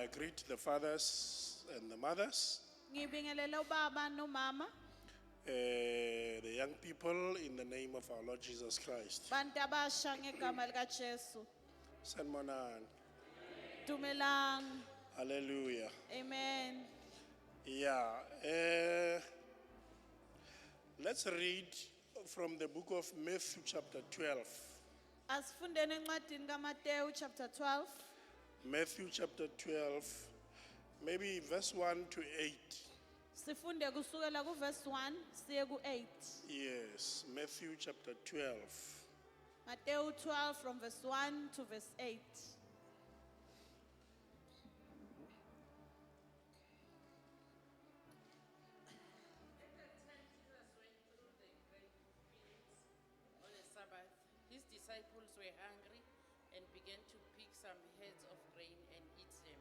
I greet the fathers and the mothers, Ngibingelela ubaba nomama, the young people in the name of our Lord Jesus Christ. bantu abasha ngegama likaJesu. Sanmonan. Dumelang. Hallelujah. Amen. Yeah. Let's read from the book of Matthew chapter 12. Asifundeni encwadini kaMateyu chapter 12. Matthew chapter 12, maybe verse 1 to 8. Sifunde kusukela kuverse 1 siye ku8. Yes, Matthew chapter 12. Mateyu 12 from verse 1 to verse 8. On a Sabbath, his disciples were hungry and began to pick some heads of grain and eat them.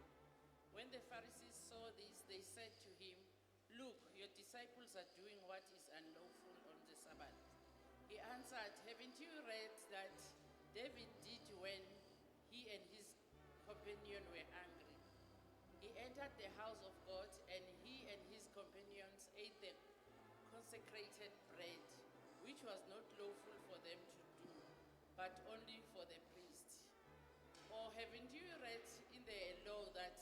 When the Pharisees saw this, they said to him, "Look, your disciples are doing what is unlawful on the Sabbath." He answered, "Haven't you read that David did when he and his companion were hungry? He entered the house of God, and he and his companions ate the consecrated bread, which was not lawful for them to do, but only for the priest. Or haven't you read in the law that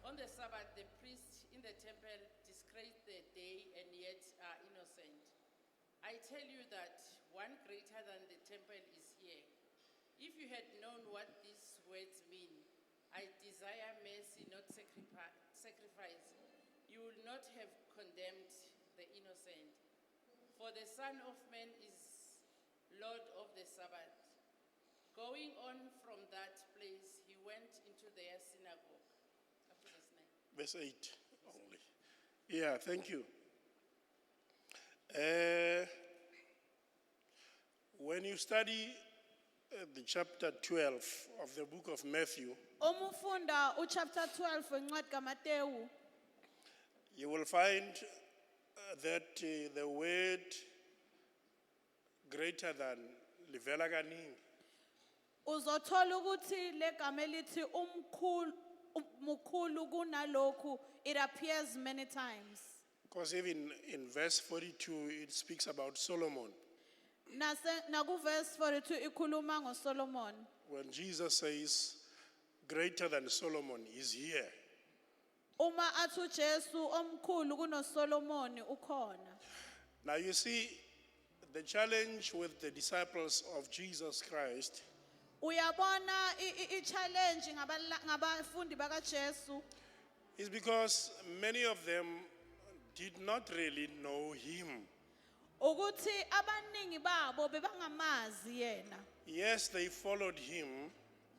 on the Sabbath the priests in the temple disgrace the day and yet are innocent? I tell you that one greater than the temple is here. If you had known what these words mean, I desire mercy, not sacrifice, you would not have condemned the innocent. For the Son of Man is Lord of the Sabbath." Going on from that place, he went into their synagogue. Up to verse 9. Verse 8 only. Yeah, thank you. When you study the chapter 12 of the book of Matthew, Uma ufunda uchapter 12 wencwadi kaMateyu, you will find that the word greater than livela kaningi. uzothola ukuthi legama elithi umkhulu kunalokhu, it appears many times. Because even in verse 42, it speaks about Solomon. Nakuverse 42 ikhuluma ngoSolomon. When Jesus says, greater than Solomon is here. Uma athi uJesu omkhulu kunoSolomon ukhona. Now you see, the challenge with the disciples of Jesus Christ Uyabona i-challenge ngabafundi bakaJesu is because many of them did not really know him. ukuthi abaningi babo bebangamazi yena. Yes, they followed him,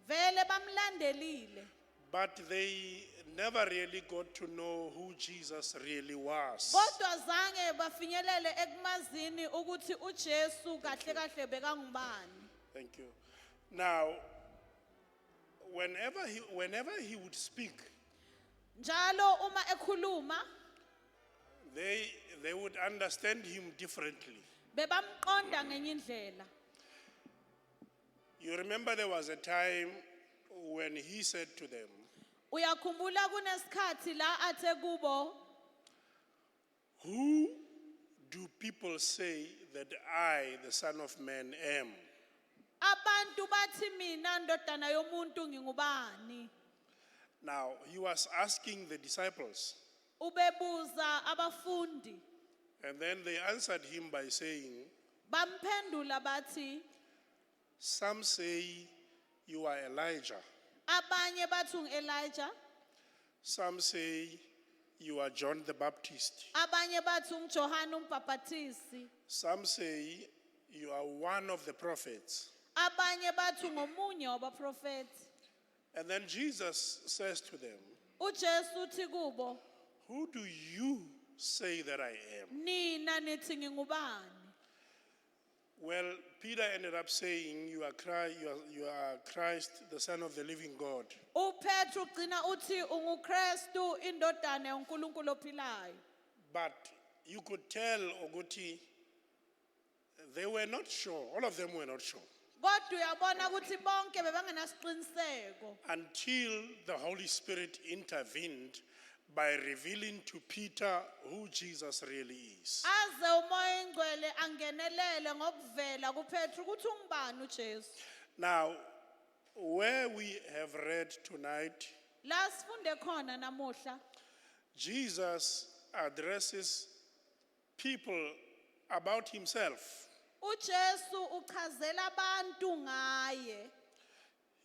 Vele bamlandelile, but they never really got to know who Jesus really was. kodwa zange bafinyelele ekumazini ukuthi uJesu kahle kahle bekangubani. Thank you. Now, whenever he would speak, Njalo uma ekhuluma they would understand him differently. bebamqonda ngenye indlela. You remember there was a time when he said to them, Uyakhumbula kunesikhathi la athe kubo, "Who do people say that I, the Son of Man, am?" abantu bathi mina ndodana yomuntu ngingubani. Now, he was asking the disciples, Ubebuza abafundi, and then they answered him by saying, bamphendula bathi, "Some say you are Elijah. abanye bathi ungu-Elijah, Some say you are John the Baptist. abanye bathi unguJohane umbhaphathisi, Some say you are one of the prophets." abanye bathi ngomunye wabaprofethi. And then Jesus says to them, uJesu uthi kubo, "Who do you say that I am?" nina nithi ngingubani? Well, Peter ended up saying, you are Christ, the Son of the living God." uPetru ugcina uthi unguKristu indodana yoNkulunkulu ophilayo. But you could tell ukuthi they were not sure. All of them were not sure. Kodwa uyabona ukuthi bonke bebangenasiqiniseko until the Holy Spirit intervened by revealing to Peter who Jesus really is. aze umoya ingcwele angenelele ngokuvela kuPetru ukuthi ungubani uJesu. Now, where we have read tonight, La sifunde khona namuhla Jesus addresses people about himself. uJesu uchazela abantu ngaye.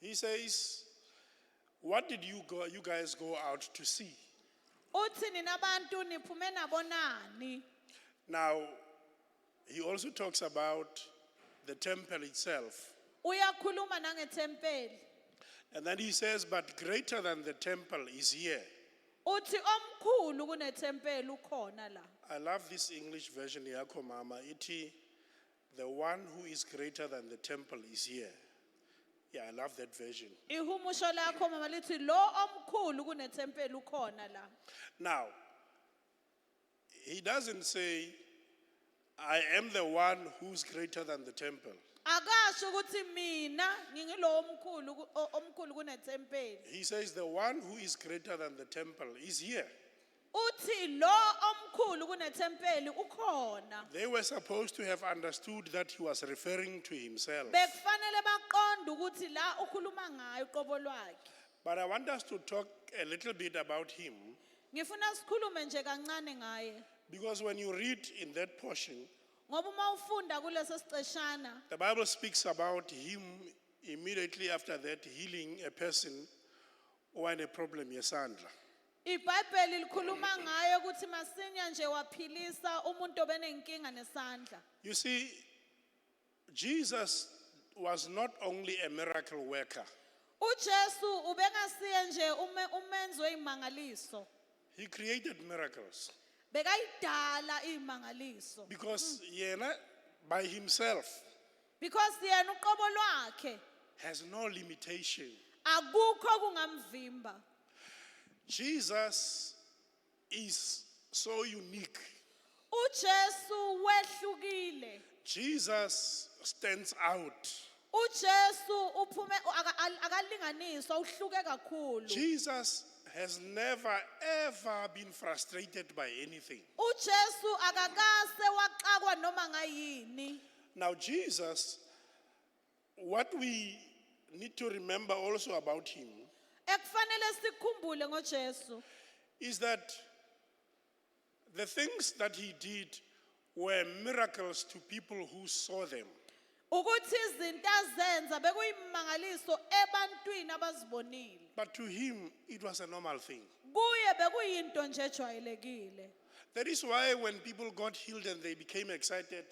He says, what did you guys go out to see? Uthi nina abantu niphume nabonani. Now, he also talks about the temple itself. Uyakhuluma nangetempeli. And then he says, but greater than the temple is here. Uthi omkhulu kunetempeli ukhona la. I love this English version, yakho mama. Iti, the one who is greater than the temple is here. Yeah, I love that version. Ihumusho lakho mama lithi lo omkhulu kunetempeli ukhona la. Now, he doesn't say, I am the one who's greater than the temple. Akasho ukuthi mina ngingilo omkhulu kunetempeli. He says, the one who is greater than the temple is here. Uthi lo omkhulu kunetempeli ukhona. They were supposed to have understood that he was referring to himself. Bekufanele baqonde ukuthi la ukhuluma ngayo uqobo lwakhe. But I want us to talk a little bit about him, Ngifuna sikhulume nje kancane ngaye. because when you read in that portion, Ngoba uma ufunda kuleso siceshana the Bible speaks about him immediately after that healing a person who had a problem yesandla. iBhayibheli likhuluma ngayo ukuthi masinya nje waphilisa umuntu obenenkinga nesandla. You see, Jesus was not only a miracle worker. uJesu ubengasiye nje umenzi weimangaliso. He created miracles Bekayidala imangaliso. because yena by himself Because yena uqobo lwakhe has no limitation. akukho kungamvimba. Jesus is so unique. uJesu wehlukile. Jesus stands out. uJesu uphume akalinganiswa uhluke kakhulu. Jesus has never ever been frustrated by anything. uJesu akakase waxakwa noma ngayini. Now, Jesus, what we need to remember also about him Ekufanele sikhumbule ngoJesu is that the things that he did were miracles to people who saw them. ukuthi izinto azenza bekuyimangaliso ebantwini abazibonile. But to him, it was a normal thing. Kuye bekuyinto nje ejwayelekile. That is why when people got healed and they became excited,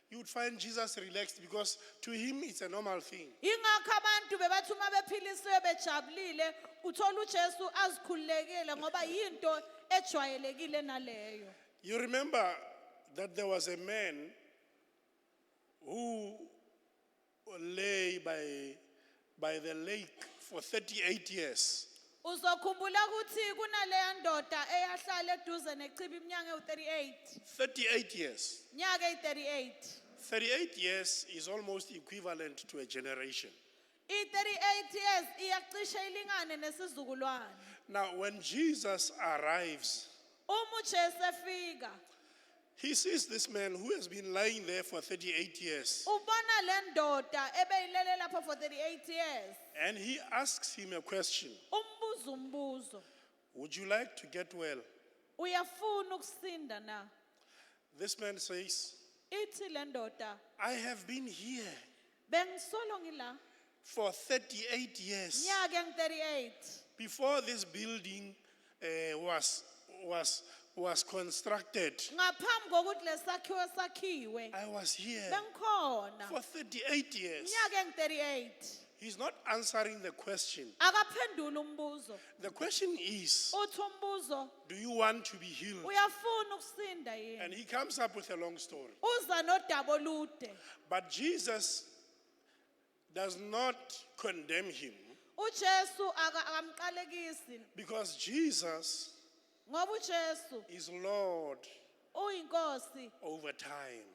you would find Jesus relaxed because to him it's a normal thing. Ingakho abantu bebathi uma bephilisiwe bejabulile uthola uJesu azikhululekile ngoba yinto ejwayelekile naleyo. You remember that there was a man who lay by the lake for 38 years. Uzokhumbula ukuthi kunaleya ndoda eyahlala eduze nechibi iminyaka ewu38. 38 years. Nyaka eyi38. 38 years is almost equivalent to a generation. I38 years iyacishe ilingane nesizukulwane. Now, when Jesus arrives, uJesu efika he sees this man who has been lying there for 38 years. ubona le ndoda ebeyilele lapha for 38 years. And he asks him a question. Umbuzo umbuzo. Would you like to get well? Uyafuna ukusinda na? This man says, Ithi le ndoda I have been here bengisolo ngila for 38 years. nyaka engu38. Before this building was constructed, Ngaphambi kokuthi lesakhiwo sakhiwe I was here bengikhona for 38 years. nyaka engu38. He's not answering the question. Akaphendula umbuzo. The question is, Uthi umbuzo do you want to be healed? uyafuna ukusinda yini? And he comes up with a long story. Uza nodaba olude. But Jesus does not condemn him uJesu akamqalekisi because Jesus ngoba uJesu is Lord uyinkosi over time.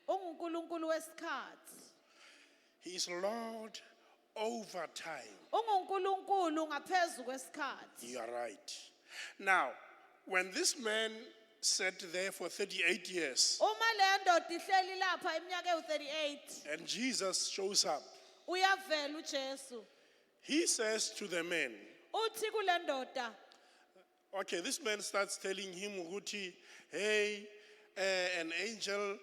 unguNkulunkulu wesikhathi. He is Lord over time. UnguNkulunkulu ngaphezu kwesikhathi. You are right. Now, when this man sat there for 38 years Uma le ndoda ihleli lapha iminyaka ewu38 and Jesus shows up, uyavela uJesu. he says to the man, Uthi kule ndoda, okay, this man starts telling him, Uguti, hey, an angel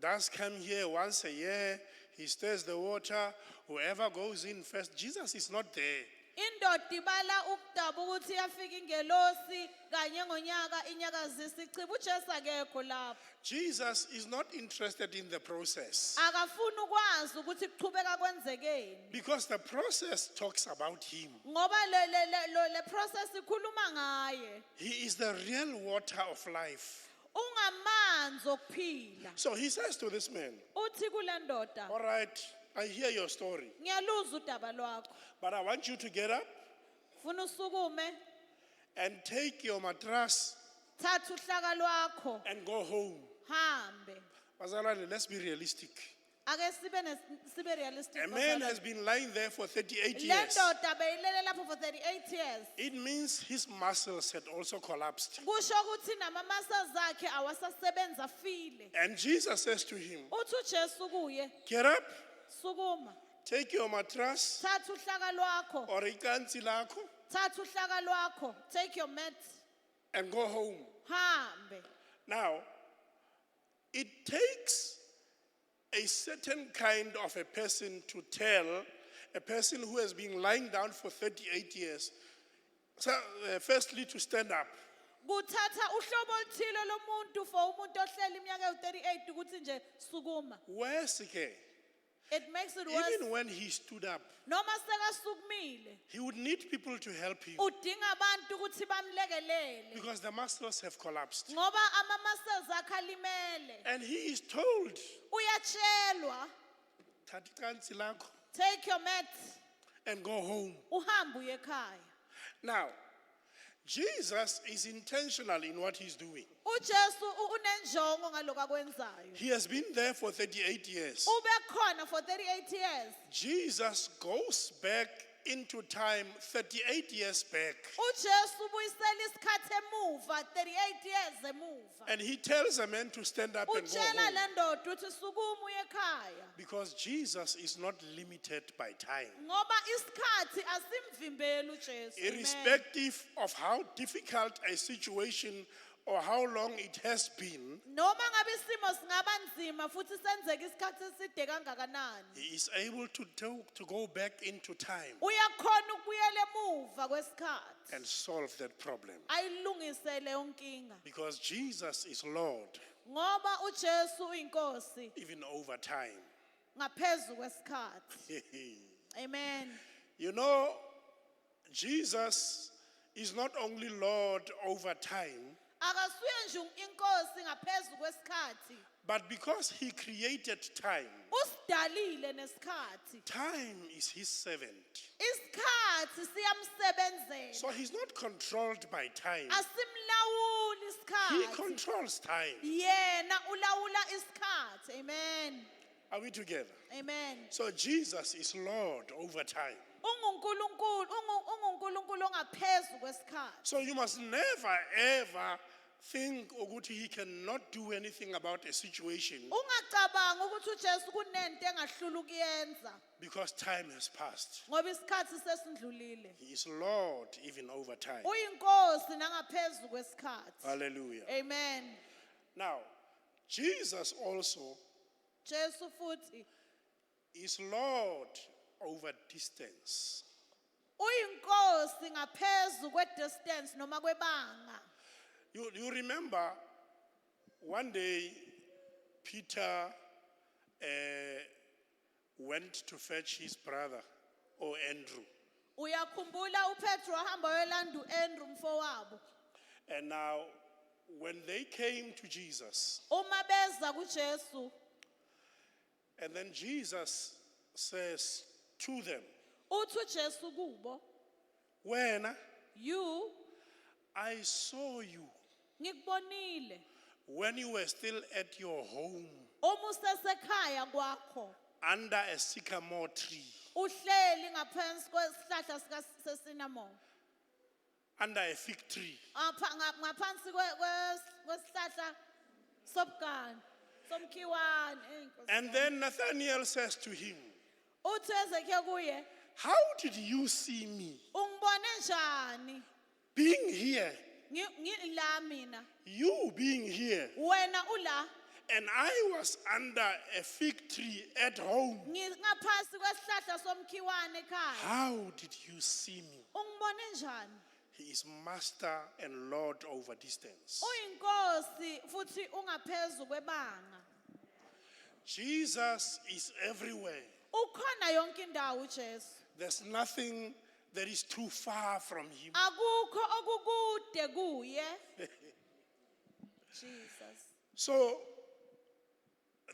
does come here once a year. He stirs the water. Whoever goes in first. Jesus is not there. indoda ibala ukudaba ukuthi iyafika ingelosi kanye ngonyaka inyakazisa ichiba uJesu akekho lapho. Jesus is not interested in the process Akafuni ukwazi ukuthi kuchubeka kwenzekeni. because the process talks about him. Ngoba le process ikhuluma ngaye. He is the real water of life. Ungamanzi okuphila. So he says to this man, Uthi kule ndoda, all right, I hear your story, ngiyaluza udaba lwakho. but I want you to get up Funa usukume, and take your mattress thatha uhlaka lwakho, and go home. hambe. Bazalwane, let's be realistic. Ake sibe realistic. A man has been lying there for 38 Le years. ndoda beyilele lapho for 38 years. It means his muscles had also collapsed. Kusho ukuthi nama-muscles akhe awasasebenza file. And Jesus says to him, Uthi uJesu kuye, get up, sukuma, take your mattress thatha uhlaka lwakho, or ikansi lakho thatha uhlaka lwakho, take your mat, and go home. hambe. Now, it takes a certain kind of a person to tell a person who has been lying down for 38 years, so, firstly, to stand up. Kuthatha uhlobo oluthile lomuntu for umuntu ohleli iminyaka ewu38 ukuthi nje sukuma. Worse, It makes it worse. even when he stood up, Noma sekasukumile, he would need people to help him udinga abantu ukuthi bamlekelele. because the muscles have collapsed. Ngoba ama-muscles akhe alimele. And he is told, Uyatshelwa, "Thatha ikansi lakho take your mat, and go home." uhambe uye ekhaya. Now, Jesus is intentional in what he's doing. uJesu unenjongo ngalokho akwenzayo. He has been there for 38 years. Ube khona for 38 years. Jesus goes back into time 38 years back. uJesu ubuyisela isikhathi emuva 38 years emuva. And he tells a man to stand up and go Utshela home. le ndoda uthi sukuma uye ekhaya. Because Jesus is not limited by time. Ngoba isikhathi asimvimbeli uJesu. Amen. Irrespective of how difficult a situation or how long it has been, Noma ngabe isimo singaba nzima futhi senzeka isikhathi eside kangakanani. he is able to go back into time Uyakhona ukubuyela emuva kwesikhathi. and solve that problem. Ayilungise leyo nkinga. Because Jesus is Lord Ngoba uJesu uyinkosi even over time. ngaphezu kwesikhathi. Amen. You know, Jesus is not only Lord over time, Akasuye nje inkosi ngaphezu kwesikhathi. but because he created time, Usidalile nesikhathi. time is his servant. Isikhathi siyamsebenzela. So he's not controlled by time. Asimlawuli He isikhathi. controls time. Yena ulawula isikhathi. Amen. Are we together? Amen. So Jesus is Lord over time. unguNkulunkulu ongaphezu kwesikhathi. So you must never ever think ukuthi he cannot do anything about a situation Ungacabanga ukuthi uJesu kunento engahlula ukuyenza because time has passed. ngoba isikhathi sesindlulile. He is Lord even over time. Uyinkosi nangaphezu kwesikhathi. Hallelujah. Amen. Now, Jesus also Jesu futhi is Lord over distance. uyinkosi ngaphezu kwe-distance noma kwebanga. You remember one day Peter went to fetch his brother or Andrew. Uyakhumbula uPetro wahamba yolanda uAndrew mfowabo. And now when they came to Jesus, Uma beza kuJesu, and then Jesus says to them, uthi uJesu kubo, "When you I saw you ngikubonile when you were still at your home, uma usesekhaya kwakho under a sycamore tree. uhleli ngaphansi kwesihlahla sika-cinnamon, Under a fig tree. ngaphansi kwesihlahla sobhgani somkhiwane. Nkosi And yami. then Nathanael says to him, Uthi eZekhe kuye, how did you see me ungibone njani being here, ngila mina, you being here, wena ula, and I was under a fig tree at home? ngaphansi kwesihlahla somkhiwane ekhaya. How did you see me? Ungibone njani? He is master and Lord over distance. Uyinkosi futhi ungaphezu kwebanga. Jesus is everywhere. Ukhona yonke indawo uJesu. There's nothing that is too far from him. Akukho okukude kuye. Jesus. So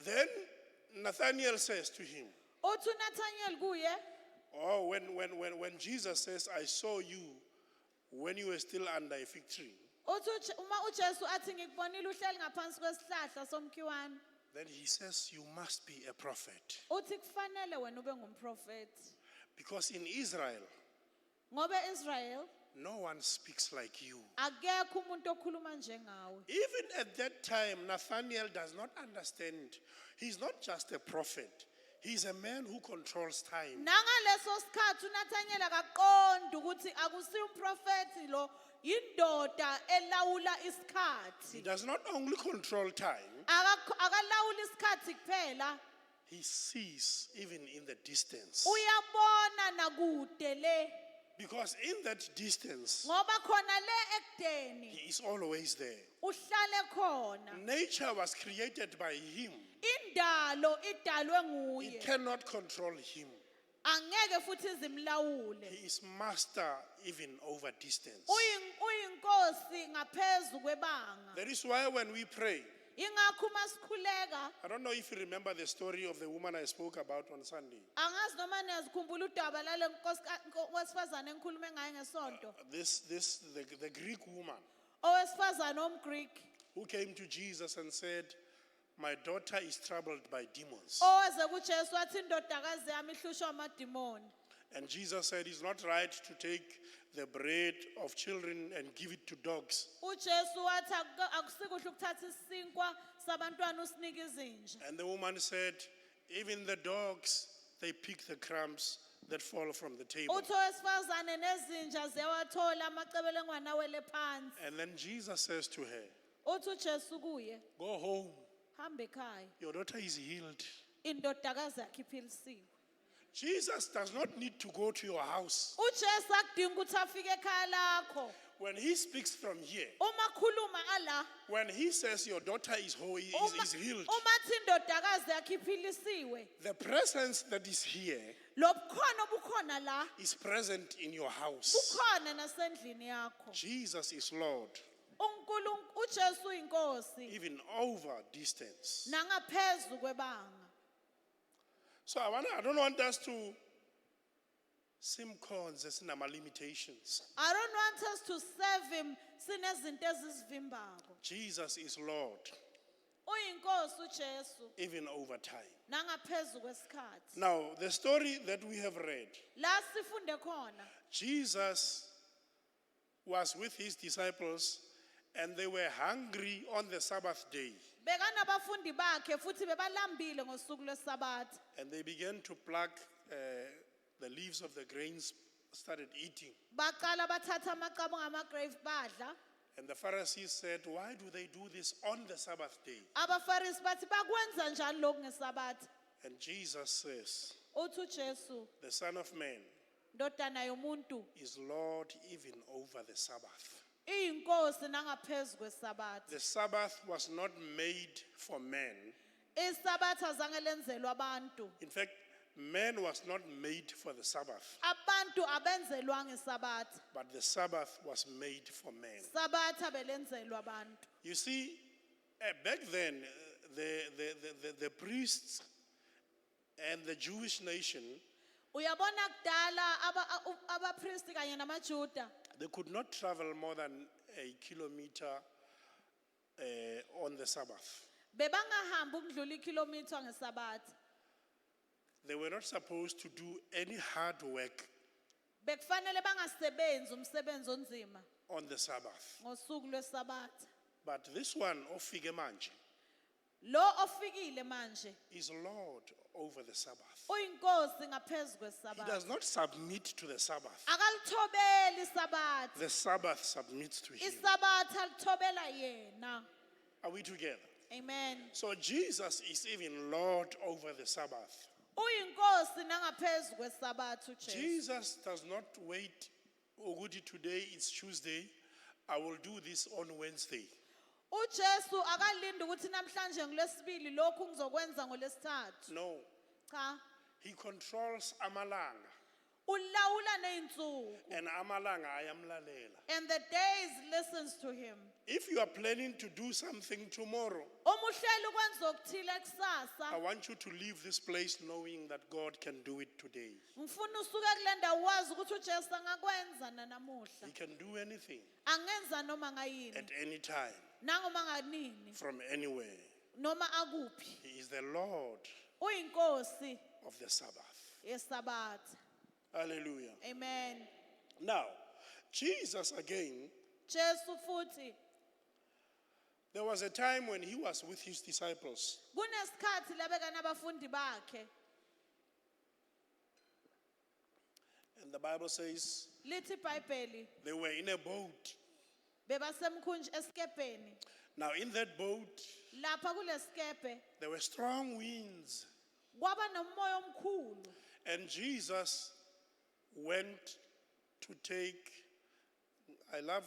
then Nathanael says to him, Uthi uNathaniel kuye, oh, when Jesus says, I saw you when you were still under a fig tree, uthi uma uJesu athi ngikubonile uhleli ngaphansi kwesihlahla somkhiwane, then he says, you must be a prophet. uthi kufanele wena ube ngumprofeti. Because in Israel, Ngoba Israel no one speaks like you. akekho umuntu okhuluma njengawe. Even at that time, Nathanael does not understand. He's not just a prophet. He's a man who controls time. Nangaleso sikhathi uNathaniel akaqondi ukuthi akusiyo umprofeti lo, indoda elawula He isikhathi. does not only control time, Akalawula isikhathi kuphela, he sees even in the distance. uyabona nakude le, Because in that distance, ngoba khona le ekudeni he is always there. uhlale khona. Nature was created by him. Indalo idalwe It nguye, cannot control him. angeke futhi zimlawule. He is master even over distance. Uyinkosi ngaphezu kwebanga. That is why when we pray, Ingakho uma sikhuleka, I don't know if you remember the story of the woman I spoke about on Sunday. angazi noma niyazikhumbula udaba lale wesifazane engikhulume ngaye ngesonto. The Greek woman Owesifazane omGreek who came to Jesus and said, my daughter is troubled by demons. oweze kuJesu wathi indodakazi yami ihlushwa amadimoni. And Jesus said, it's not right to take the bread of children and give it to dogs. uJesu wathi akusikuhle ukuthatha isinkwa sabantwana usinike izinja. And the woman said, even the dogs, they pick the crumbs that fall from the table. Uthi owesifazane nezinja ziyawathola amacebelengwane awele phansi. And then Jesus says to her, Uthi uJesu kuye, go home, hamba ekhaya, your daughter is healed. indodakazi yakhe iphilisiwe. Jesus does not need to go to your house. uJesu akudinga ukuthi afike ekhaya lakho. When he speaks from here, Uma khuluma ala, when he says your daughter is healed, uma athi indodakazi yakhe iphilisiwe, the presence that is here lo bukhona obukhona la is present in your house. bukhona nasendlini yakho. Jesus is Lord, uJesu uyinkosi even over distance. nangaphezu kwebanga. So I don't want us to simcons as nama limitations. I don't want us to serve him sinezinto ezisivimbako. Jesus is Lord, Uyinkosi uJesu even over time. nangaphezu kwesikhathi. Now, the story that we have read, La sifunde khona, Jesus was with his disciples and they were hungry on the Sabbath day. bekanabafundi bakhe futhi bebalambile ngosuku lweSabatha. And they began to pluck the leaves of the grains, started eating. Baqala bathatha amaqabu ngamagrave badla. And the Pharisees said, why do they do this on the Sabbath day? Abafarisi bathi bakwenza njani lokhu ngeSabatha? And Jesus says, Uthi uJesu, the Son of Man ndodana yomuntu, is Lord even over the Sabbath. iyinkosi nangaphezu kweSabatha. The Sabbath was not made for man. iSabatha azange lenzelwa abantu. In fact, man was not made for the Sabbath, Abantu abenzelwa ngeSabatha. but the Sabbath was made for man. Sabatha belenzelwa abantu. You see, back then, the priests and the Jewish nation, Uyabona kudala abapristi kanye namaJuda they could not travel more than a kilometer on the Sabbath. bebangahamba ukudlula ikilometer ngeSabatha. They were not supposed to do any hard work bekufanele bangasebenzi umsebenzi onzima on the Sabbath. ngosuku lwesabatha. But this one, ofike manje, Lo ofikile manje is Lord over the Sabbath. uyinkosi ngaphezulu He kwesabatha. does not submit to the Sabbath. Akalithobeli isabatha. The Sabbath submits to him. Isabatha lithobela yena. Are we together? Amen. So Jesus is even Lord over the Sabbath. Uyinkosi nangaphezulu kwesabatha uJesu. Jesus does not wait, oh, goody, today it's Tuesday, I will do this on Wednesday. uJesu akalindi ukuthi namhlanje ngolesibili lokhu ngizokwenza ngolesithathu. No, Cha. he controls amalanga, Ulawula neinsuku and amalanga ayamlalela. and the days listens to him. If you are planning to do something tomorrow, Uma uhleli ukwenza okuthile I kusasa, want you to leave this place knowing that God can do it today. ngifuna usuke kule ndawo wazi ukuthi uJesu angakwenza nanamuhla. He can do anything Angenza noma ngayini, at any time, nangoma nganini, from anywhere. noma akuphi. He is the Lord Uyinkosi of the Sabbath. yesabatha. Hallelujah. Amen. Now, Jesus again, Jesu futhi there was a time when he was with his disciples. kunesikhathi labeka nabafundi bakhe. And the Bible says Lithi iBhayibheli they were in a boat. bebasemkhunji esikepeni. Now, in that boat, Lapha kulesikepe there were strong winds. kwaba nomoya omkhulu. And Jesus went to take, I love,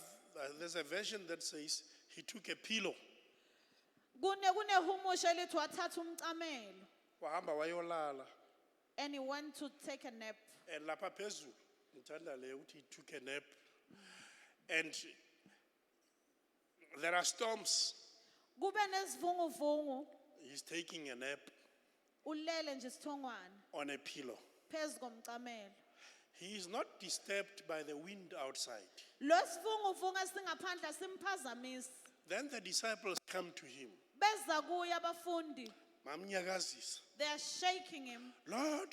there's a version that says he took a pillow. Kunehumusho elithi wathatha umcamelo Wahamba wayolala. and he went to take a nap. And lapha phezulu, ngithanda le ukuthi he took a nap. And there are storms. Kube nesivunguvungu, He's taking a nap ulele nje sithongwana on a pillow. phezu komcamelo. He is not disturbed by the wind outside. Lo sivunguvungu esingaphandle simphazamisi. Then the disciples come to him. Beza kuye abafundi. Mamnyakazisa. They are shaking him. Lord,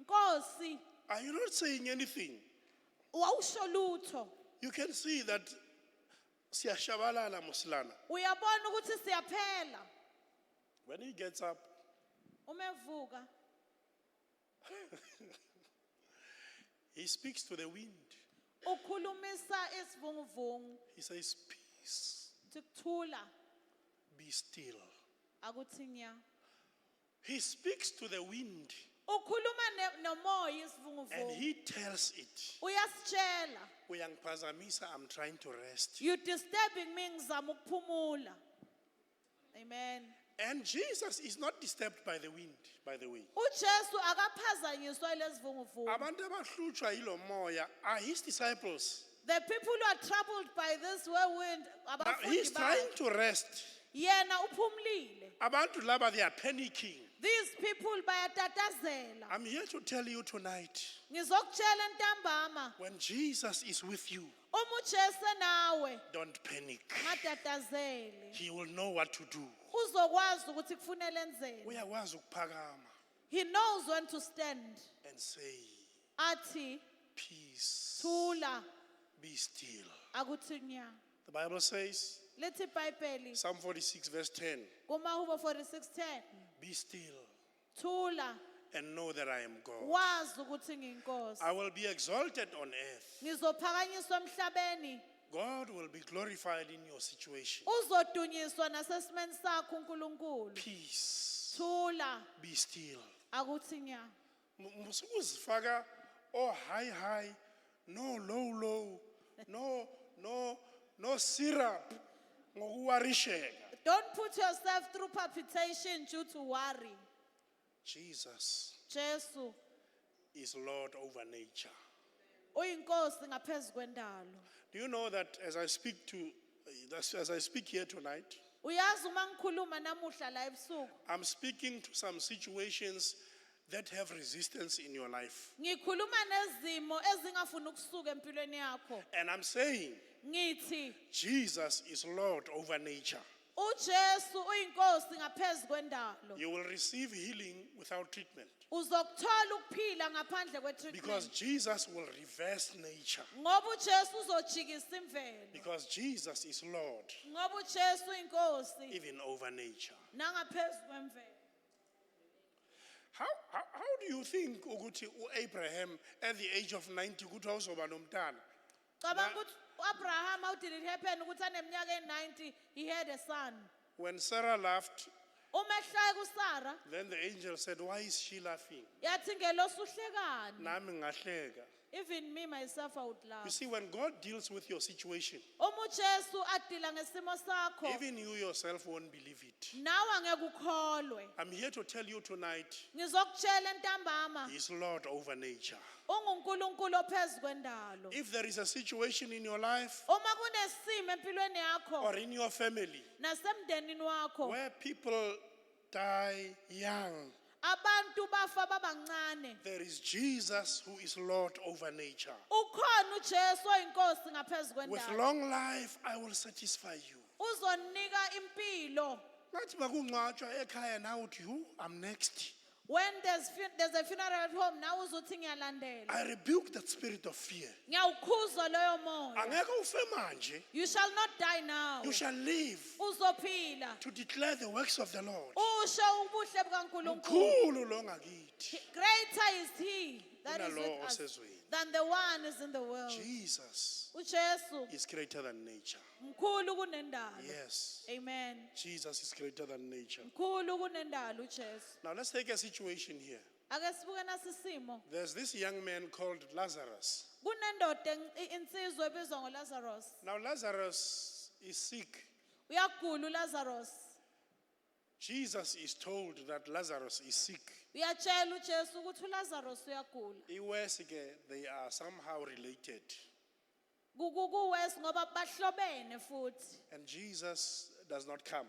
Nkosi, are you not saying anything? awusho lutho. You can see that siyashabalala muslana. Uyabona ukuthi siyaphela. When he gets up, Umevuka, he speaks to the wind. ukhulumisa isivunguvungu. He says, peace, Ukuthula be still. akuthi nya. He speaks to the wind Ukhuluma nomoya and isivunguvungu. he tells it, Uyasitshela, uyangiphazamisa, I'm trying to rest. you disturbing me ngizama ukuphumula. Amen. And Jesus is not disturbed by the wind, by the way. uJesu akaphazanyiswa lezivunguvungu. Abantu abahlutshwa yilo moya are his disciples. The people who are troubled by this whirlwind, He's abafundi trying bakhe, to rest. yena uphumlile. Abantu laba, they are panicking. These people bayatatazela. I'm here to tell you tonight, Ngizokutshela ntambama, when Jesus is with you, uma uJesu nawe don't panic. ngatatazeli. He will know what to do. Uzokwazi ukuthi kufanele enzeni. Uyakwazi ukuphakama He knows when to stand. and say, Athi peace, thula be still. akuthi nya. The Bible says, Lithi iBhayibheli Psalm 46 verse 10, kuMahubo 46:10, be still thula and know that I am God. wazi ukuthi ngiyinkosi. I will be exalted on earth. Ngizophakanyiswa emhlabeni, God will be glorified in your situation. uzodunyiswa nasesimeni sakho uNkulunkulu. Peace, Thula be still. akuthi nya. Musukuzifaka oh high, no low, no syrup ngokuwarisheka. Don't put yourself through palpitation due to worry. Jesus Jesu is Lord over nature. uyinkosi ngaphezulu kwendalo. Do you know that as I speak here tonight, Uyazi uma ngikhuluma namuhla la ebusuku, I'm speaking to some situations that have resistance in your life. ngikhuluma nezimo ezingafuna ukusuka empilweni yakho. And I'm saying Ngithi Jesus is Lord over nature. uJesu uyinkosi ngaphezulu kwendalo. You will receive healing without treatment. Uzokuthola ukuphila ngaphandle Because kwetreatment. Jesus will reverse nature. Ngoba uJesu uzojikisa imvelo. Because Jesus is Lord, Ngoba uJesu uyinkosi even over nature. nangaphezulu kwemvelo. How do you think ukuthi Abraham at the age of 90 ukuthi awuzoba nomntana? Cabanga ukuthi uAbraham, how did it happen ukuthi aneminyaka e90 he had a son? When Sarah laughed, Uma ehlaya kuSara then the angel said, "Why is she laughing?" yathi ngelosi uhlekani. Nami ngahleka. Even me myself I would laugh. You see, when God deals with your situation, Uma uJesu adila ngesimo sakho, even you yourself won't believe it. nawe angeke ukholwe. I'm here to tell you tonight, Ngizokutshela ntambama, He is Lord over nature. unguNkulunkulu ophezulu kwendalo. If there is a situation in your life Uma kunesimo empilweni yakho or in your family nasemndenini wakho, where people die young, abantu bafa babancane, there is Jesus who is Lord over nature. ukhona uJesu oyinkosi ngaphezulu With kwendalo. long life, I will satisfy you. Uzonika impilo. Ngathi makungcwatshwa ekhaya now uthi, "Who? I'm next." When there's a funeral at home, now uzothi ngiyalandela. I rebuke that spirit of fear. Ngiyawukhuza loyo moya. Angeke ufe manje. You shall not die now. You shall live Uzophila. to declare the works of the Lord. Usho ubuhle bukaNkulunkulu. Mkhulu lo ngakithi. Greater is he that is Kunalo with us osezweni. than the one is in the world. Jesus uJesu is greater than nature. mkhulu kunendalo. Yes. Amen. Jesus is greater than nature. Mkhulu kunendalo uJesu. Now let's take a situation here. Ake sibuke nasisimo. There's this young man called Lazarus. Kunendoda insizwa ebizwa ngoLazarus. Now Lazarus is sick. Uyagula uLazarus. Jesus is told that Lazarus is sick. Uyatshela uJesu ukuthi uLazarus uyagula. Iwesike, they are somehow related. Kuwes ngoba bahlobene futhi. And Jesus does not come.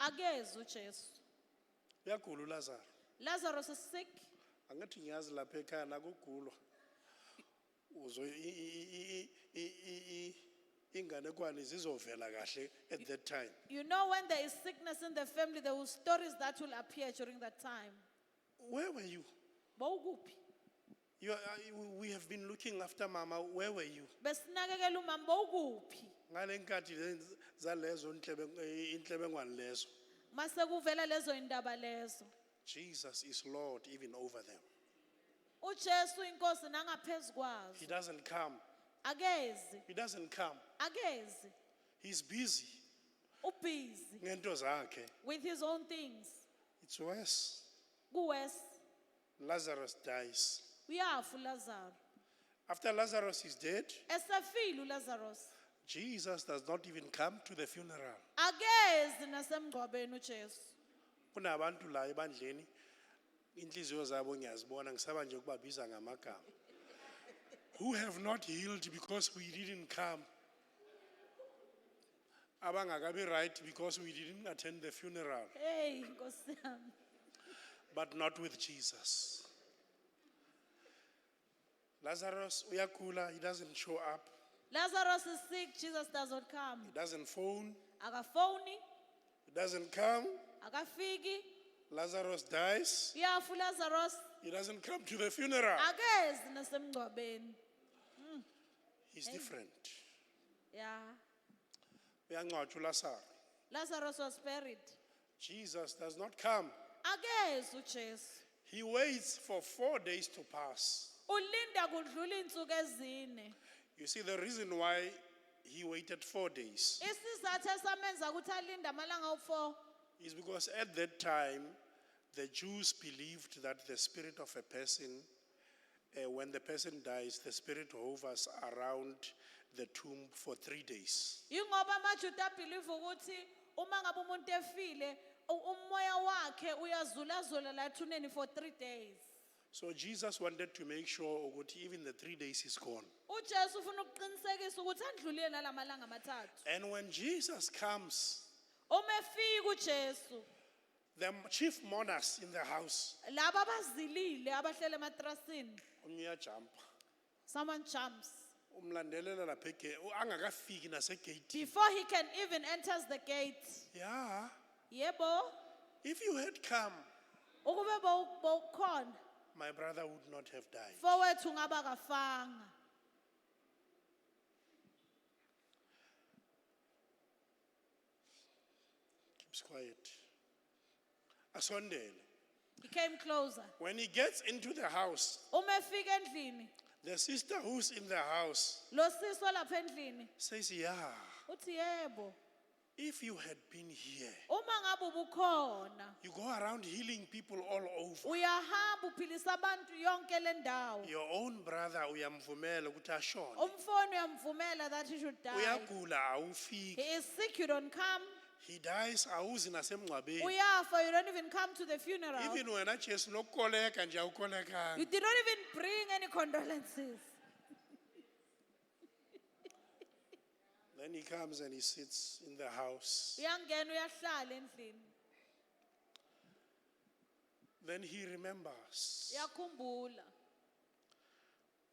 Akeze uJesu. Uyagula uLazarus. Lazarus is sick. Angathi ngiyazi lapha ekhaya nakugulwa. Uzo inganekwane zizovela kahle at that time. You know, when there is sickness in the family, there will stories that will appear during that time. Where were you? Bawukuphi? We have been looking after Mama. Where were you? Besinakekela umama bawukuphi? Ngale nkathi zalezo inhlebengwane lezo. Mase kuvela lezo indaba lezo. Jesus is Lord even over them. uJesu inkosi nangaphezulu kwazo. He doesn't come. Akezi. He doesn't come. Akezi. He's busy. Ubusy Ngento zakhe. with his own things. It's worse. Kuwes Lazarus dies. uyafa uLazarus. After Lazarus is dead, Esefile uLazarus. Jesus does not even come to the funeral. Akezi nasemgcwabeni uJesu. Kunabantu la ebandleni inhliziyo zabo ngiyazibona ngisaba nje ukubabiza ngamagama. Who have not healed because we didn't come. Abangakabi right because we didn't attend the funeral, Hey, Nkosi yami. but not with Jesus. Lazarus uyakula, he doesn't show up. Lazarus is sick, Jesus does not come. He doesn't phone, Akafoni, he doesn't come. akafiki, Lazarus dies, uyafa uLazarus. he doesn't come to the funeral. Akezi nasemgcwabeni. He's different. Yeah. Uyangcwatshwa uLazarus. Lazarus was buried. Jesus does not come. Akezi uJesu. He waits for 4 days to pass. Ulinda kudlula insuku ezine. You see, the reason why he waited 4 days Isizathu esamenza ukuthi alinde amalanga u4 is because at that time, the Jews believed that the spirit of a person, when the person dies, the spirit hovers around the tomb for 3 days. Yingoba amaJuda believe ukuthi uma ngabe umuntu efile umoya wakhe uyazulazula la ethuneni for 3 days. So Jesus wanted to make sure that even the 3 days is gone. uJesu ufuna ukuqinisekisa ukuthi andlulile nalamalanga amathathu. And when Jesus comes, Uma efika uJesu, the chief mourners in the house, laba abazilile abahlele ematrasini, jump. someone jumps. umlandelela lapha angakafiki nasegate. Before he can even enter the gate. Yeah. Yebo, If you had come, ukube bowukhona, my brother would not have died. fowethu ngaba kafanga. Keeps quiet. Asondele. He came closer. When he gets into the house, Uma efika endlini, the sister who's in the house lo sisi lapha endlini, says, yeah, uthi yebo. if you had been here, Uma ngabe ubukhona, you go around healing people all over. uyahamba uphilisa abantu yonke le ndawo. Your own brother uyamvumela ukuthi ashone. Umfowenu uyamvumela that he should die. Uyagula He awufiki. is sick, you don't come. He dies awuzi nasemngcwabeni. Uyafa, you don't even come to the funeral. Even wena Jesu nokukoleka nje awukolekanga. You did not even bring any condolences. Then he comes and he sits in the house. Uyangena uyahlala endlini. Then he remembers. Uyakhumbula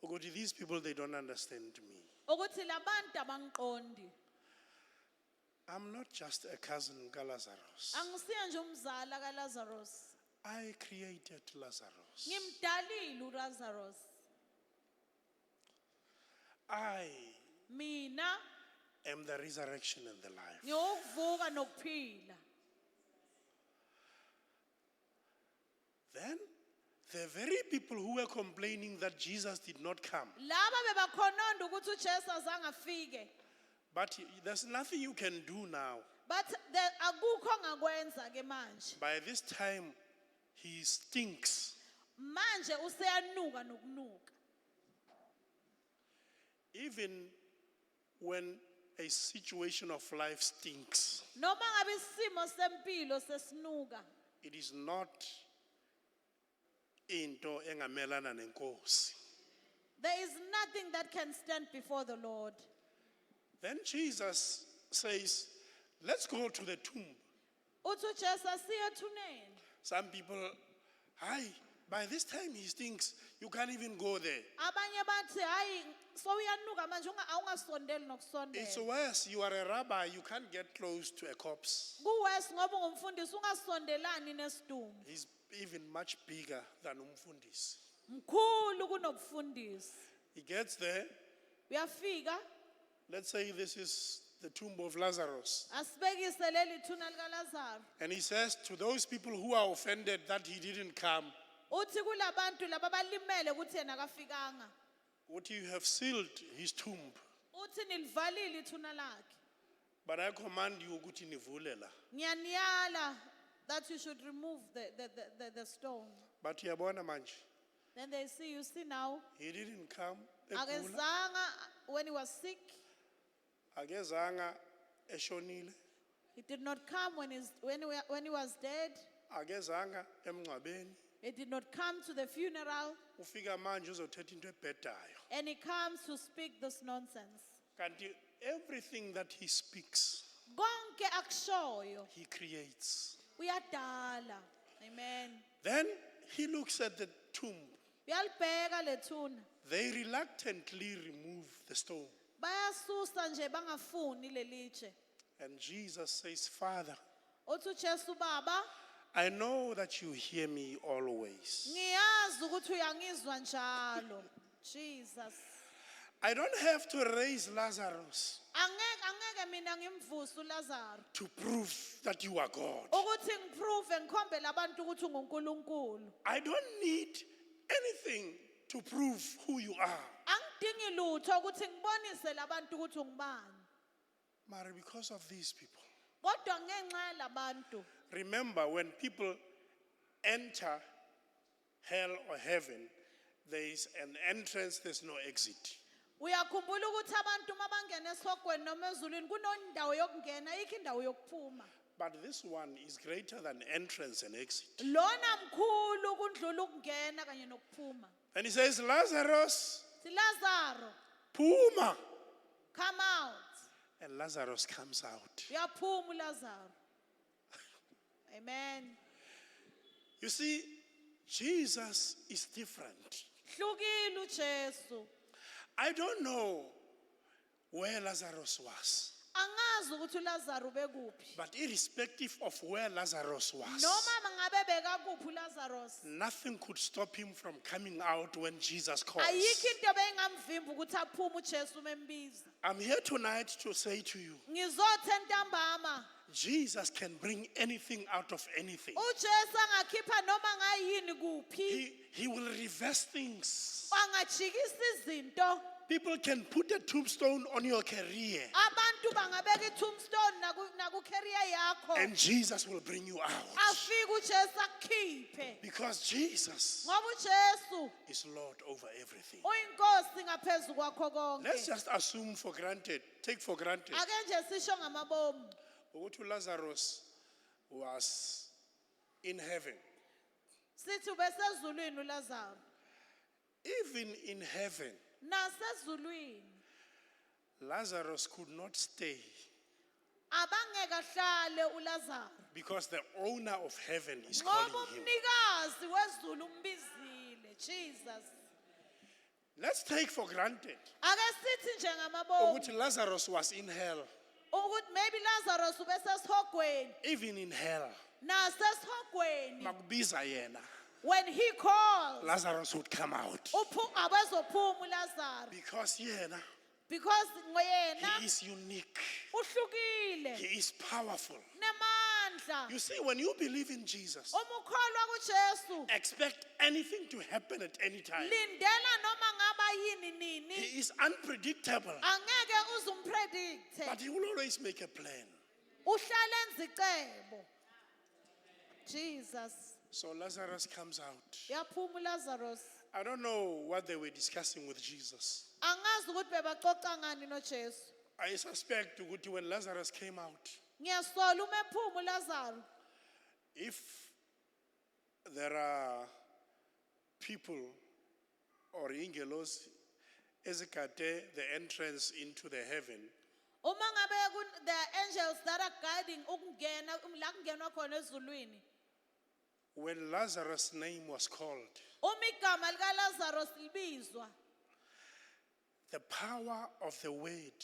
ukuthi these people, they don't understand me. ukuthi labantu abangiqondi. I'm not just a cousin kaLazarus. Angisiye nje umzala kaLazarus. I created Lazarus. Ngimdalile uLazarus. I Mina am the resurrection and the life. ngiyokuvuka nokuphila. Then the very people who were complaining that Jesus did not come, Laba bebakhononda ukuthi uJesu azange afike. but there's nothing you can do now. But there akukho ongakwenza ke manje. By this time, he stinks. Manje useyanuka nokunuka. Even when a situation of life stinks, Noma ngabe isimo sempilo sesinuka. it is not into engamelana nenkosi. There is nothing that can stand before the Lord. Then Jesus says, let's go to the tomb. Uthi uJesu asiye ethuneni. Some people, hi, by this time he stinks. You can't even go there. Abanye bathi hayi sowuyanuka manje awungasondeli It's nokusondela. worse. You are a rabbi. You can't get close to a corpse. Kuwes ngoba ungumfundisi ungasondelani nesidumbu. He's even much bigger than umfundisi. Mkhulu kunobufundisi. He gets there. Uyafika Let's say this is the tomb of Lazarus. asibekise leli thuna likaLazaro. And he says to those people who are offended that he didn't come, Uthi kulabantu laba balimele ukuthi yena kafikanga. what you have sealed his tomb. Uthi nilivalile ithuna lakhe. But I command you ukuthi nivule la. Ngiyaniyala that you should remove the stone. But uyabona manje, Then they see, you see now, he didn't come. egula, akezanga when he was sick. akezanga eshonile, He did not come when he was dead. akezanga emngcwabeni. He did not come to the funeral. Ufika manje uzothetha into ebhedayo. And he comes to speak this nonsense. Kanti everything that he speaks, Konke akushoyo he creates. uyadala. Amen. Then he looks at the tomb. Uyalibheka lethuna. They reluctantly remove the stone. Bayasusa nje bangafuni lelitshe. And Jesus says, Father, Uthi uJesu Baba, I know that you hear me always. ngiyazi ukuthi uyangizwa njalo. Jesus. I don't have to raise Lazarus Angeke mina ngimvuse uLazaro. to prove that you are God. Ukuthi ngiprove ngikhombe labantu ukuthi unguNkulunkulu. I don't need anything to prove who you are. Angidingi lutho ukuthi ngibonise labantu ukuthi ungubani. Mary, because of these people. Kodwa ngenxa yalabantu. Remember, when people enter hell or heaven, there is an entrance, there's no exit. Uyakhumbula ukuthi abantu mabangena esogweni noma ezulwini kunondawo yokungena ayikho indawo yokuphuma. But this one is greater than entrance and exit. Lona mkhulu kundlula ukungena kanye nokuphuma. And he says, Lazarus, Si Lazaro, Puma. come out. And Lazarus comes out. Uyaphuma uLazaro. Amen. You see, Jesus is different. Hlukile uJesu. I don't know where Lazarus was, Angazi ukuthi uLazaro bekuphi. but irrespective of where Lazarus was, Noma mangabe bekakuphi uLazarus. nothing could stop him from coming out when Jesus calls. Ayikho into beyingamvimba ukuthi aphume uJesu membiza. I'm here tonight to say to you, Ngizothe ntambama Jesus can bring anything out of anything. uJesu angakhipha noma ngayini kuphi. He will reverse things. Angajikisa izinto. People can put a tombstone on your career, Abantu bangabeka i-tombstone naku career yakho. and Jesus will bring you out. Afike uJesu akukhiphe. Because Jesus Ngoba uJesu is Lord over everything. uyinkosi ngaphezulu kwakho Let's konke. just assume for granted, take for granted, Ake nje sisho ngamabomu. ukuthi Lazarus was in heaven. Sithi ubesezulwini uLazaro. Even in heaven, Nasezulwini Lazarus could not stay abangeke ahlale uLazaro. because the owner of heaven is calling Ngoba him. umnikazi wezulu umbizile. Jesus. Let's take for granted Ake sithi nje ngamabomu ukuthi Lazarus was in hell. ukuthi maybe Lazarus ubesesihogweni. Even in hell, Nasesihogweni makubiza yena, when he calls Lazarus would come out. abezophuma uLazaro Because yena, because ngoyena he is unique. uhlukile He is powerful. nemandla. You see, when you believe in Jesus, Uma ukholwa kuJesu expect anything to happen at any time. lindela noma ngaba yini nini. He is unpredictable, Angeke uze umpredict. but he will always make a plan. Uhlala enza icebo. Jesus. So Lazarus comes out. Yaphuma uLazarus. I don't know what they were discussing with Jesus. Angazi ukuthi bebaxoxa ngani noJesu. I suspect ukuthi when Lazarus came out, Ngiyasola uma ephuma uLazaro. if there are people or ingelos ezigade the entrance into the heaven, Uma ngabe the angels that are guiding ukungena la kungenwa khona ezulwini. when Lazarus' name was called, Uma igama likaLazarus libizwa, the power of the word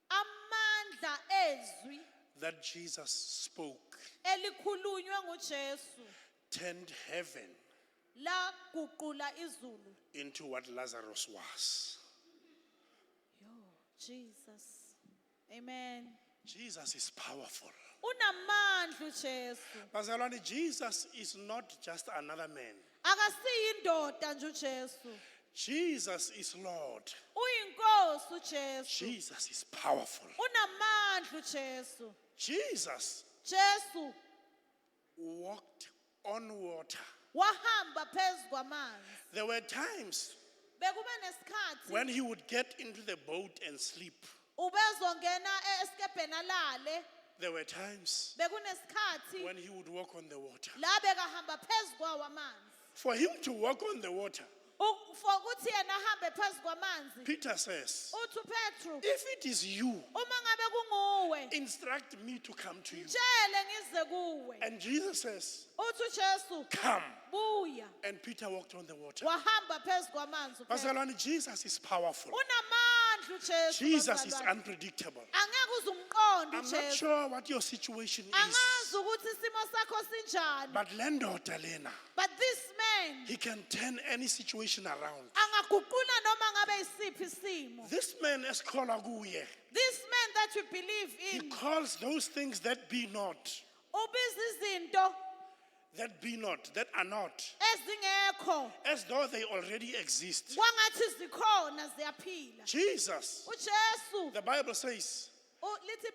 amandla ezwi that Jesus spoke elikhulunywe nguJesu turned heaven la guqula izulu. into what Lazarus was. Yo, Jesus. Amen. Jesus is powerful. Unamandla uJesu. Bazalwane, Jesus is not just another man. Akasiyi indoda nje uJesu. Jesus is Lord. Uyinkosi uJesu. Jesus is powerful. Unamandla uJesu. Jesus Jesu walked on water. wahamba phezu kwamanzi. There were times Bekuba nesikhathi when he would get into the boat and sleep. ubezongena esikebheni alale. There were times Bekunesikhathi when he would walk on the water. la bekahamba phezu kwawo amanzi. For him to walk on the water, For ukuthi yena ahambe phezu kwamanzi. Peter says, Uthi uPetru, if it is you, uma ngabe kunguwe, instruct me to come to you. tshele ngize kuwe. And Jesus says, Uthi uJesu, come. buya. And Peter walked on the water. Wahamba phezu kwamanzi. uPetru. Bazalwane, Jesus is powerful. Unamandla uJesu. Jesus is bazalwane. unpredictable. Angeke uze umqonde I'm not uJesu. sure what your situation is, Angazi ukuthi isimo sakho sinjani. but lendoda lena, But this man he can turn any situation around. angaguqula noma ngabe isiphi isimo. This man esikholwa kuye, This man that we believe he in calls those things that be not, ubiza izinto that are not, ezingekho as though they already exist. kwangathi zikhona ziyaphila. Jesus, uJesu the Bible says, lithi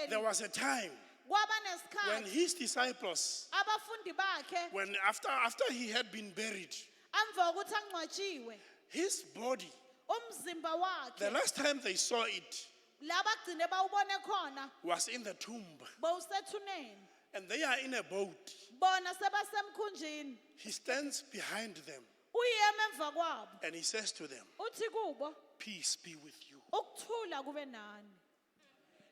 there iBhayibheli was a time kwaba when nesikhathi his disciples, abafundi bakhe when after he had been buried, amva ukuthi angcwatshiwe his body, umzimba the wakhe last time they saw it la bagcine bawubone khona was in the tomb. bowusethuneni. And they are in a boat. Bona sebasemkhunjini. He stands behind them Uyema emva kwabo. and he says to them, Uthi kubo peace be with you. ukuthula kube nani.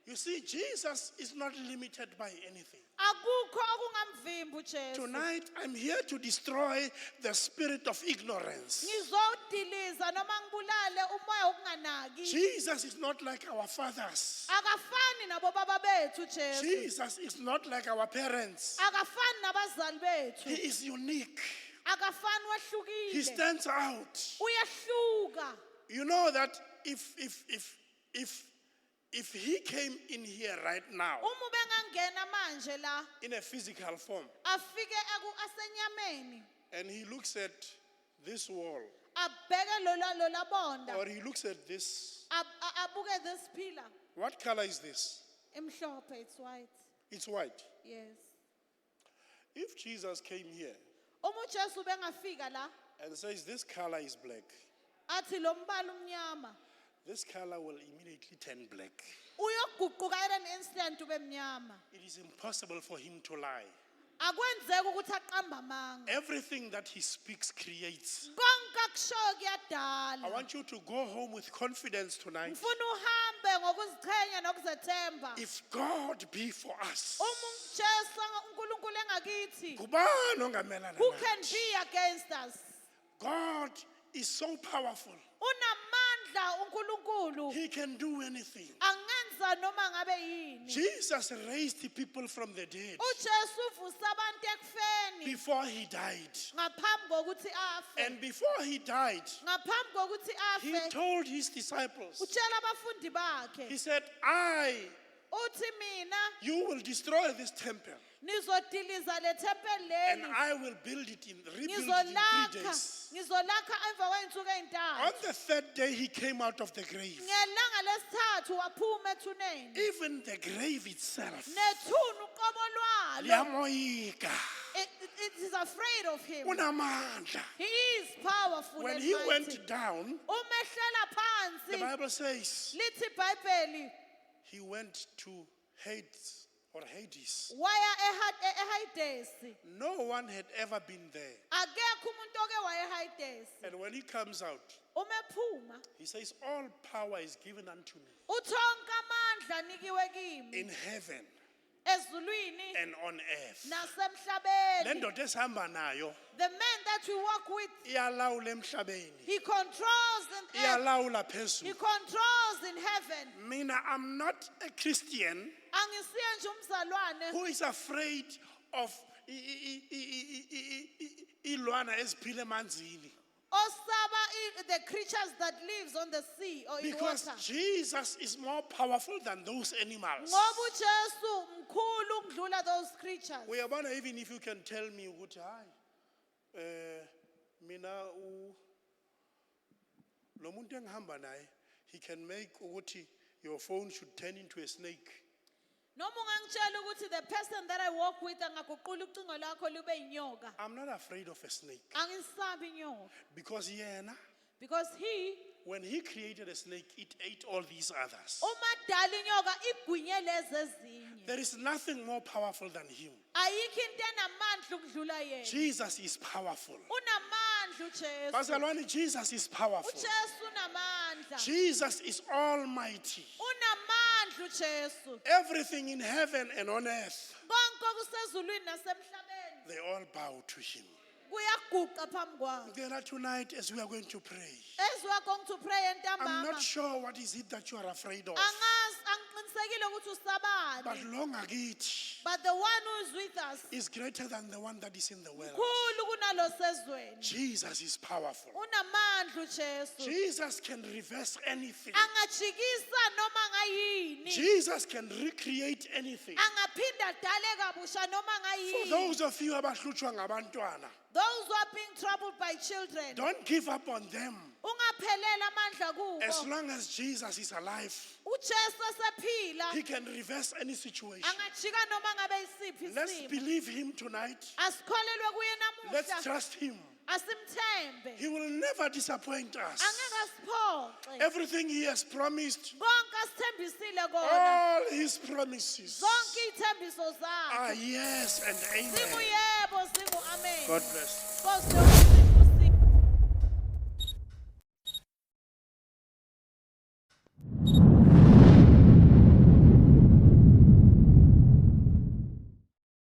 You see, Jesus is not limited by anything. Akukho okungamvimbi uJesu. Tonight, I'm here to destroy the spirit of ignorance. Ngizodiliza noma ngibulale umoya wokunganaki. Jesus is not like our fathers. Akafani nabo baba bethu Jesu. Jesus is not like our parents. Akafani nabazali bethu. He is unique. Akafani He wahlukile. stands out. Uyahluka. You know that if he came in here right now Uma bengangena manje la in a physical form afike asenyameni and he looks at this wall abheke lola bonda or he looks at this, abuke this pillar what color is this? imhlophe, it's white. It's white. Yes. If Jesus came here Uma uJesu bengafika la and says this color is black, athi lo mbala umnyama this color will immediately turn black. uyoguquka at an instant ube mnyama. It is impossible for him to lie. Akwenzeki ukuthi aqamba amanga. Everything that he speaks creates. Konke akushoyo I kuyadala. want you to go home with confidence tonight. Ngifuna uhambe ngokuziqhenya nokuzethemba. If God be for us, Uma uJesu uNkulunkulu engakithi, kubani ongamelana who can nathi? be against us? God is so powerful. Unamandla uNkulunkulu. He can do anything. Angenza noma ngabe yini. Jesus raised the people from the dead uJesu uvusa abantu ekufeni before he died. ngaphambi kokuthi afe. And before he died, Ngaphambi kokuthi he afe, told his disciples, utshela abafundi bakhe. he said, Uthi mina you will destroy this temple nizodiliza le thempeli and leli. I will rebuild it in 3 days. Ngizolakha emva kweinsuku On ezintathu. the third day, he came out of the grave. Ngelanga lesithathu waphuma ethuneni. Even the grave itself, Nethuna uqobo lwalo. liyamoyika, It is afraid of him. unamandla. He is powerful When and he mighty. went down, Umehlela the phansi. Bible says Lithi iBhayibheli he went to Hades or Hades. waya eHadesi. No one had ever been there. Akekho umuntu oke waya eHadesi. And when he comes out, Umephuma. he says, all power is given unto me Uthonke amandla nikiwe kimi in heaven ezulwini and on earth. nasemhlabeni. Le ndoda esihamba nayo The man that we walk with, iyalawula emhlabeni, he controls in earth. iyalawula He phezulu. controls in heaven. Mina, I'm not a Christian Angisiye nje umzalwane who is afraid of ilwana eziphila emanzini, osaba the creatures that lives on the sea or in because water. Jesus is more powerful than those animals. Ngoba uJesu mkhulu ukudlula those creatures. Uyabona, even if you can tell me ukuthi hayi mina lo muntu engihamba naye, he can make ukuthi your phone should turn into a snake. Noma ungangitshela ukuthi the person that I walk with angaguqula ucingo lakho lube inyoka. I'm not afraid of a snake, Angisabi inyoka because yena, because he when he created a snake, it ate all these others. uma dala inyoka igwinye lezi ezinye. There is nothing more powerful than him. Ayikho into enamandla ukudlula yena. Jesus is powerful. Unamandla uJesu. Bazalwane, Jesus is powerful. uJesu unamandla. Jesus is almighty. Unamandla uJesu. Everything in heaven and on earth, Konke kusezulwini nasemhlabeni they all bow to him. kuyaguqa phambi kwakhe. Then tonight, as we are going to pray, As we are going to pray I'm entambama. not sure what is it that you are afraid of, Angazi angiqinisekile ukuthi but usabani. lo ngakithi But the one who is with us is greater than the one that is in the world. khulu kunalo sezweni. Jesus is powerful. Unamandla uJesu. Jesus can reverse anything. Angajikisa noma ngayini. Jesus can recreate anything. Angaphinda dale kabusha noma For ngayini. those of you abahlutshwa ngabantwana, Those who are being troubled by children. don't give up on them. Ungaphelela amandla As kubo. long as Jesus is alive, uJesu esephila. he can reverse any situation. Angajika noma ngabe isiphi Let's isimo. believe him tonight. Asikholelwe kuye Let's namuhla. trust him. Asimthembe. He will never disappoint us. Angeke asiphoxe. Everything he has promised, Konke asithembisile kona. all his promises Zonke ithembiso zakhe. are yes and amen. Singuyebo, singu amen. God bless. Nkosi yonke.